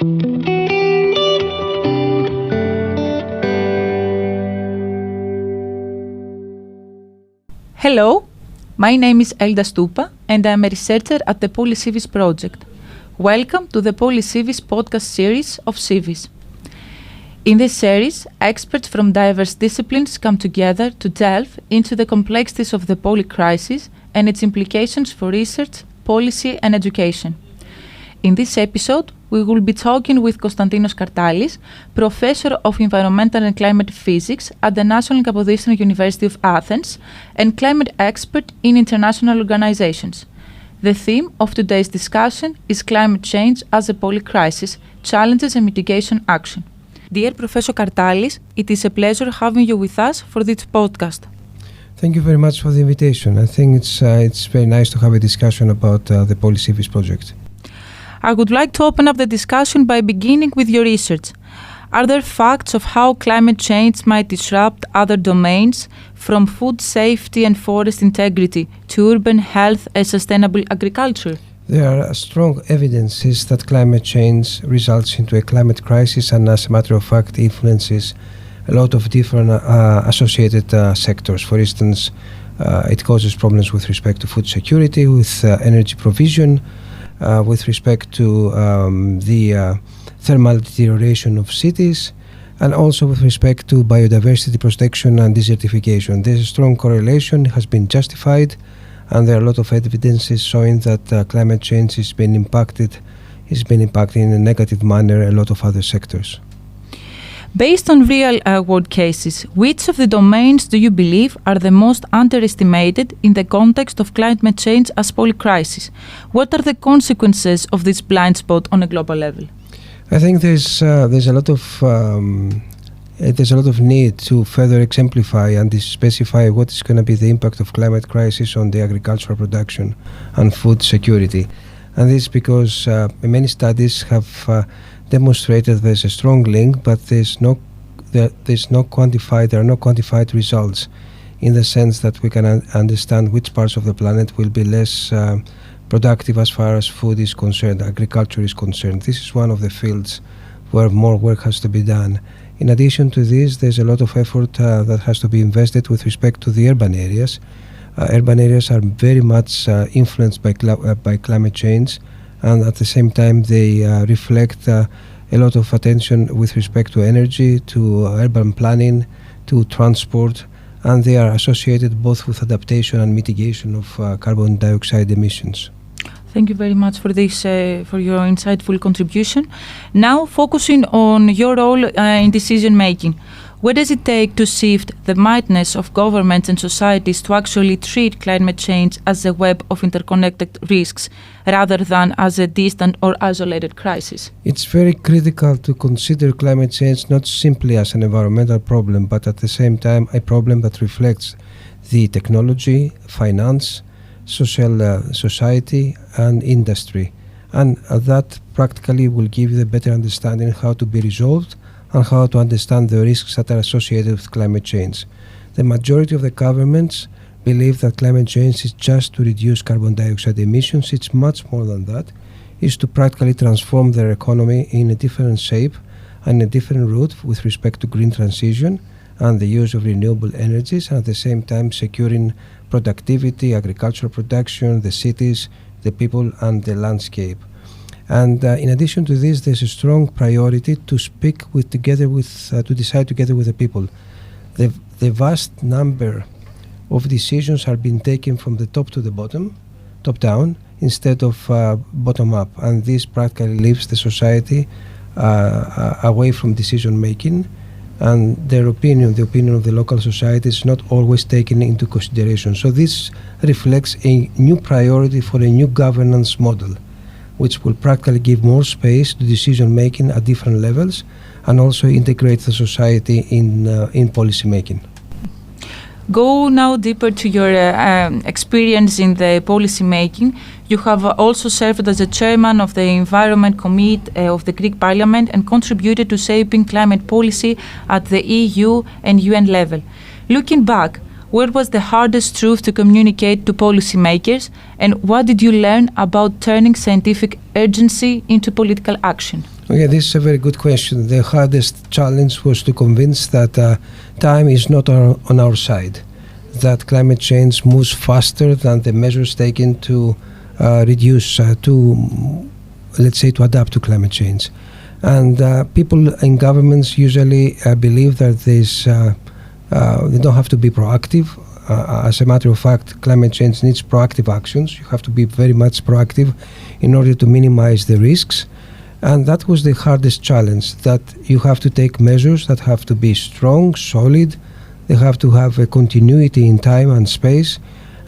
Hello, my name is Elda Stoupa and I am a researcher at the PolyCIVIS project. Welcome to the PolyCIVIS podcast series of CIVIS. In this series, experts from diverse disciplines come together to delve into the complexities of the polycrisis and its implications for research, policy and education. In this episode, we will be talking with Constantinos Cartalis, Professor of Environmental and Climate Physics at the National Kapodistrian University of Athens and climate expert in international organizations. The theme of today's discussion is climate change as a polycrisis, challenges and mitigation action. Dear Professor Cartalis, it is a pleasure having you with us for this podcast. Thank you very much for the invitation. I think it's very nice to have a discussion about the PolyCIVIS project. I would like to open up the discussion by beginning with your research. Are there facts of how climate change might disrupt other domains, from food safety and forest integrity to urban health and sustainable agriculture? There are strong evidences that climate change results into a climate crisis and, as a matter of fact, influences a lot of different associated sectors. For instance, it causes problems with respect to food security, with energy provision, with respect to the thermal deterioration of cities, and also with respect to biodiversity protection and desertification. There's a strong correlation, has been justified, and there are a lot of evidences showing that climate change is being impacting in a negative manner a lot of other sectors. Based on real-world cases, which of the domains do you believe are the most underestimated in the context of climate change as polycrisis? What are the consequences of this blind spot on a global level? I think there's a lot of need to further exemplify and specify what is going to be the impact of climate crisis on the agricultural production and food security. And this is because many studies have demonstrated there's a strong link, but there are no quantified results, in the sense that we can understand which parts of the planet will be less productive as far as food is concerned, agriculture is concerned. This is one of the fields where more work has to be done. In addition to this, there's a lot of effort that has to be invested with respect to the urban areas. Urban areas are very much influenced by climate change, and at the same time they reflect a lot of attention with respect to energy, to urban planning, to transport, and they are associated both with adaptation and mitigation of carbon dioxide emissions. Thank you very much for this, for your insightful contribution. Now, focusing on your role in decision making. What does it take to shift the mindedness of governments and societies to actually treat climate change as a web of interconnected risks rather than as a distant or isolated crisis? It's very critical to consider climate change not simply as an environmental problem, but at the same time a problem that reflects the technology, finance, society and industry. And that practically will give you a better understanding how to be resolved and how to understand the risks that are associated with climate change. The majority of the governments believe that climate change is just to reduce carbon dioxide emissions. It's much more than that. It's to practically transform their economy in a different shape and a different route with respect to green transition and the use of renewable energies, and at the same time securing productivity, agricultural production, the cities, the people and the landscape. And in addition to this, there's a strong priority to to decide together with the people. The vast number of decisions are being taken from the top to the bottom, top down, instead of bottom up. And this practically leaves the society away from decision making, and their opinion, the opinion of the local society, is not always taken into consideration. So this reflects a new priority for a new governance model, which will practically give more space to decision making at different levels and also integrate the society in policy making. Go now deeper to your experience in the policy making. You have also served as a chairman of the Environment Committee of the Greek Parliament and contributed to shaping climate policy at the EU and UN level. Looking back, what was the hardest truth to communicate to policymakers, and what did you learn about turning scientific urgency into political action? Okay, this is a very good question. The hardest challenge was to convince that time is not on our side, that climate change moves faster than the measures taken to reduce, let's say, to adapt to climate change. And people in governments usually believe that they don't have to be proactive. As a matter of fact, climate change needs proactive actions. You have to be very much proactive in order to minimize the risks. And that was the hardest challenge, that you have to take measures that have to be strong, solid, they have to have a continuity in time and space,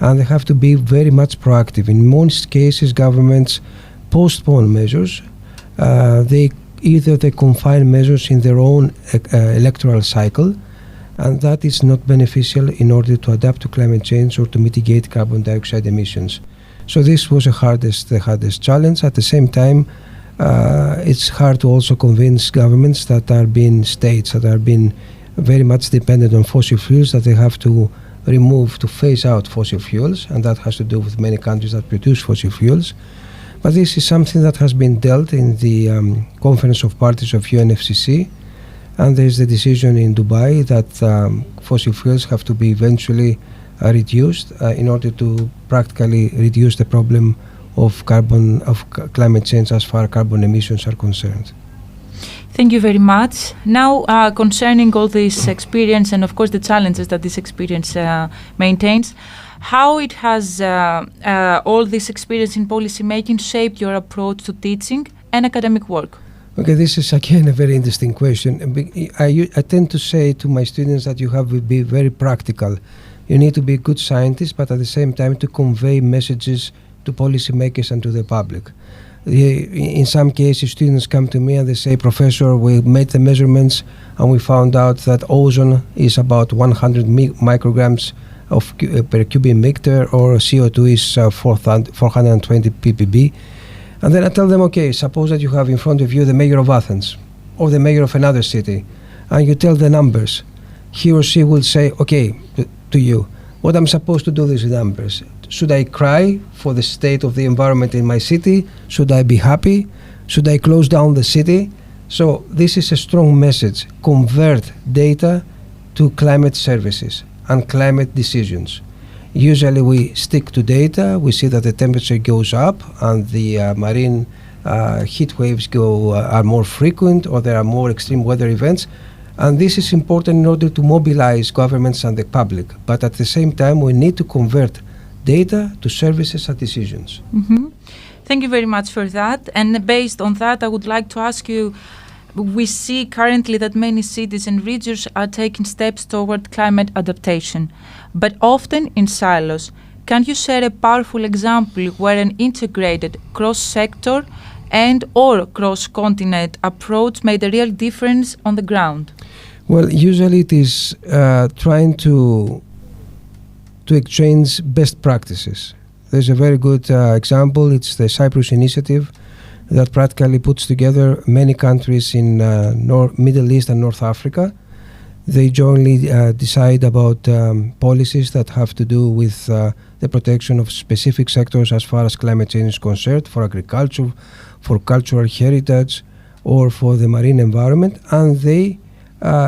and they have to be very much proactive. In most cases, governments postpone measures. They confine measures in their own electoral cycle, and that is not beneficial in order to adapt to climate change or to mitigate carbon dioxide emissions. So this was the hardest challenge. At the same time, it's hard to also convince governments that are being states that are being very much dependent on fossil fuels, that they have to phase out fossil fuels, and that has to do with many countries that produce fossil fuels. But this is something that has been dealt in the Conference of Parties of UNFCCC, and there is the decision in Dubai that fossil fuels have to be eventually reduced in order to practically reduce the problem of climate change as far as carbon emissions are concerned. Thank you very much. Now, concerning all this experience and of course the challenges that this experience maintains, how it has all this experience in policy making shaped your approach to teaching and academic work? Okay, this is again a very interesting question. I tend to say to my students that you have to be very practical. You need to be a good scientist, but at the same time to convey messages to policymakers and to the public. In some cases, students come to me and they say, "Professor, we made the measurements and we found out that ozone is about 100 micrograms per cubic meter, or CO2 is 420 ppb." And then I tell them, okay, suppose that you have in front of you the mayor of Athens or the mayor of another city, and you tell the numbers. He or she will say, okay, to you, what I'm supposed to do with these numbers? Should I cry for the state of the environment in my city? Should I be happy? Should I close down the city? So this is a strong message. Convert data to climate services and climate decisions. Usually we stick to data. We see that the temperature goes up and the marine heat waves are more frequent, or there are more extreme weather events. And this is important in order to mobilize governments and the public. But at the same time, we need to convert data to services and decisions. Mm-hmm. Thank you very much for that. And based on that, I would like to ask you, we see currently that many cities and regions are taking steps toward climate adaptation, but often in silos. Can you share a powerful example where an integrated cross-sector and or cross-continent approach made a real difference on the ground? Well, usually it is trying to exchange best practices. There's a very good example. It's the Cyprus initiative that practically puts together many countries in Middle East and North Africa. They jointly decide about policies that have to do with the protection of specific sectors as far as climate change is concerned, for agriculture, for cultural heritage, or for the marine environment, and they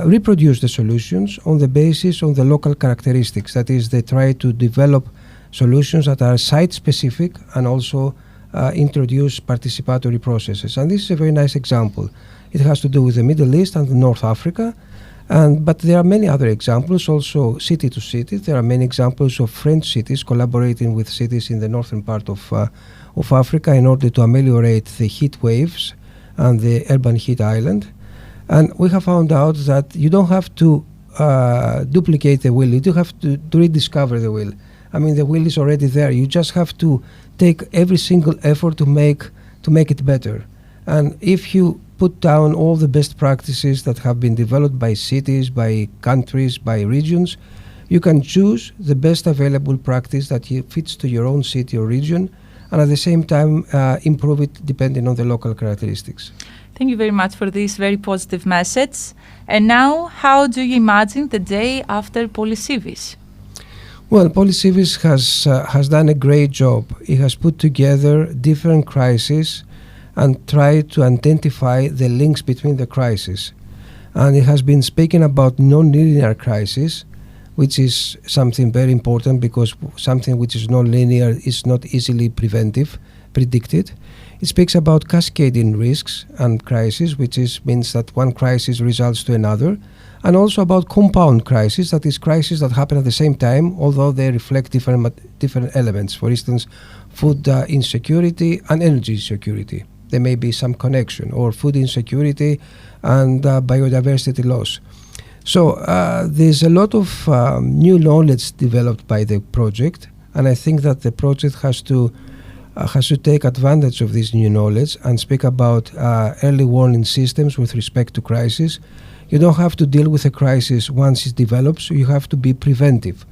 reproduce the solutions on the basis of the local characteristics. That is, they try to develop solutions that are site-specific and also introduce participatory processes. And this is a very nice example. It has to do with the Middle East and North Africa, but there are many other examples, also city to city. There are many examples of French cities collaborating with cities in the northern part of Africa in order to ameliorate the heat waves and the urban heat island. And we have found out that you don't have to duplicate the wheel. You do have to rediscover the wheel. I mean, the wheel is already there. You just have to take every single effort to make it better. And if you put down all the best practices that have been developed by cities, by countries, by regions, you can choose the best available practice that fits to your own city or region, and at the same time improve it depending on the local characteristics. Thank you very much for this very positive message. And now, how do you imagine the day after PolyCIVIS? Well, PolyCIVIS has done a great job. It has put together different crises and try to identify the links between the crises. And it has been speaking about non-linear crisis, which is something very important because something which is non-linear is not easily predicted. It speaks about cascading risks and crises, which means that one crisis results to another, and also about compound crises, that is crises that happen at the same time, although they reflect different elements. For instance, food insecurity and energy insecurity. There may be some connection, or food insecurity and biodiversity loss. So there's a lot of new knowledge developed by the project, and I think that the project has to take advantage of this new knowledge and speak about early warning systems with respect to crisis. You don't have to deal with a crisis once it develops. You have to be preventive,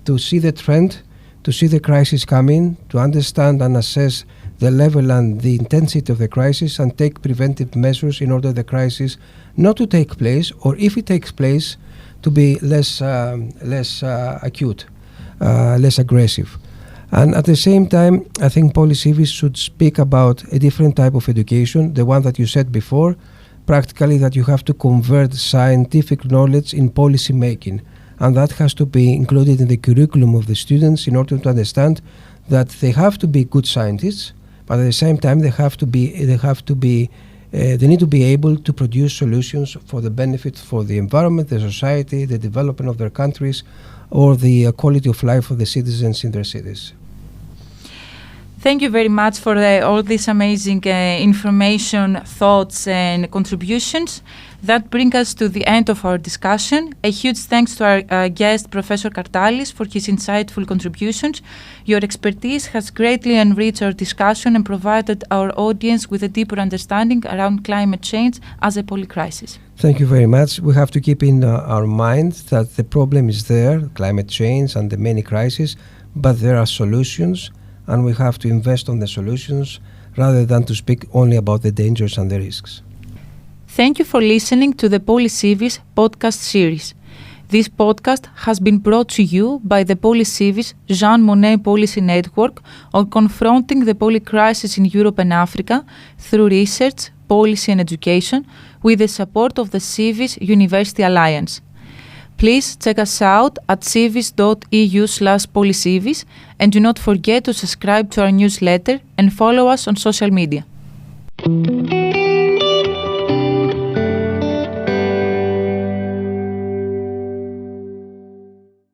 to see the trend, to see the crisis coming, to understand and assess the level and the intensity of the crisis, and take preventive measures in order the crisis not to take place, or if it takes place, to be less acute, less aggressive. And at the same time, I think PolyCIVIS should speak about a different type of education, the one that you said before, practically that you have to convert scientific knowledge in policy making. And that has to be included in the curriculum of the students in order to understand that they have to be good scientists, but at the same time they need to be able to produce solutions for the benefit for the environment, the society, the development of their countries, or the quality of life of the citizens in their cities. Thank you very much for all this amazing information, thoughts, and contributions. That brings us to the end of our discussion. A huge thanks to our guest, Professor Cartalis, for his insightful contributions. Your expertise has greatly enriched our discussion and provided our audience with a deeper understanding around climate change as a polycrisis. Thank you very much. We have to keep in our mind that the problem is there, climate change and the many crises, but there are solutions, and we have to invest on the solutions rather than to speak only about the dangers and the risks. Thank you for listening to the PolyCIVIS podcast series. This podcast has been brought to you by the PolyCIVIS Jean Monnet Policy Network on confronting the polycrisis in Europe and Africa through research, policy and education with the support of the CIVIS University Alliance. Please check us out at civis.eu/polycivis and do not forget to subscribe to our newsletter and follow us on social media.